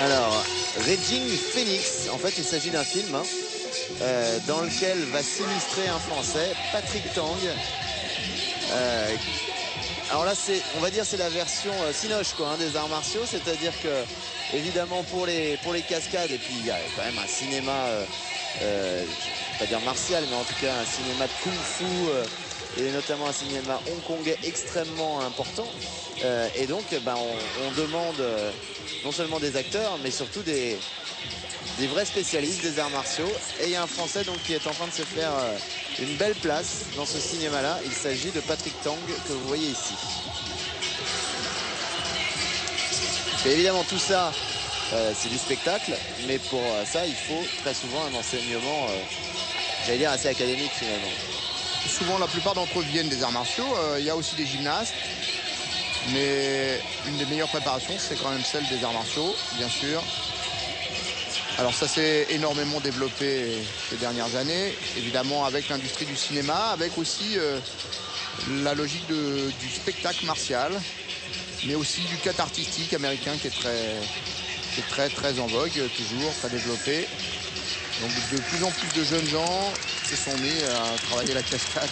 Alors, Raging Phoenix, en fait il s'agit d'un film dans lequel va s'illustrer un Français, Patrick Tang. Alors là, on va dire c'est la version cinoche quoi, des arts martiaux, c'est-à-dire que évidemment pour les cascades, et puis il y a quand même un cinéma, je ne vais pas dire martial, mais en tout cas un cinéma de kung-fu et notamment un cinéma hongkongais extrêmement important. Et donc on demande non seulement des acteurs, mais surtout des vrais spécialistes des arts martiaux. Et il y a un Français donc qui est en train de se faire une belle place dans ce cinéma-là. Il s'agit de Patrick Tang que vous voyez ici. Et évidemment tout ça, c'est du spectacle, mais pour ça il faut très souvent un enseignement, j'allais dire assez académique finalement. Souvent la plupart d'entre eux viennent des arts martiaux. Il y a aussi des gymnastes. Mais une des meilleures préparations, c'est quand même celle des arts martiaux, bien sûr. Alors ça s'est énormément développé ces dernières années, évidemment avec l'industrie du cinéma, avec aussi la logique du spectacle martial, mais aussi du cut artistique américain qui est très en vogue, toujours très développé. Donc de plus en plus de jeunes gens se sont mis à travailler la cascade.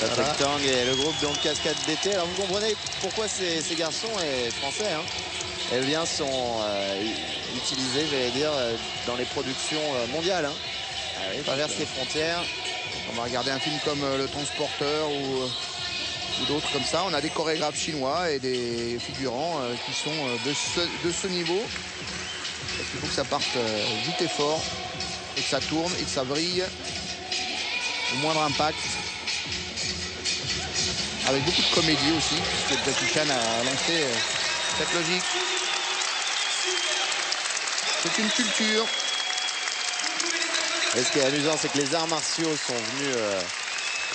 Patrick Tang et le groupe donc Cascade d'été. Alors vous comprenez pourquoi ces garçons et français eh bien, sont utilisés, j'allais dire, dans les productions mondiales. Ils traversent les frontières. On va regarder un film comme Le Transporteur ou d'autres comme ça. On a des chorégraphes chinois et des figurants qui sont de ce niveau. Parce qu'il faut que ça parte vite et fort et que ça tourne et que ça brille au moindre impact. Avec beaucoup de comédie aussi, puisque Jackie Chan a lancé cette logique. C'est une culture. Et ce qui est amusant, c'est que les arts martiaux sont venus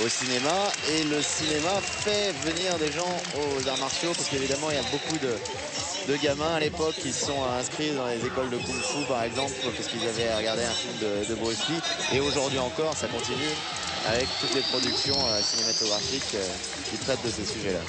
au cinéma, et le cinéma fait venir des gens aux arts martiaux, parce qu'évidemment il y a beaucoup de gamins à l'époque qui sont inscrits dans les écoles de Kung Fu par exemple, parce qu'ils avaient regardé un film de Bruce Lee, et aujourd'hui encore ça continue avec toutes les productions cinématographiques qui traitent de ces sujets-là.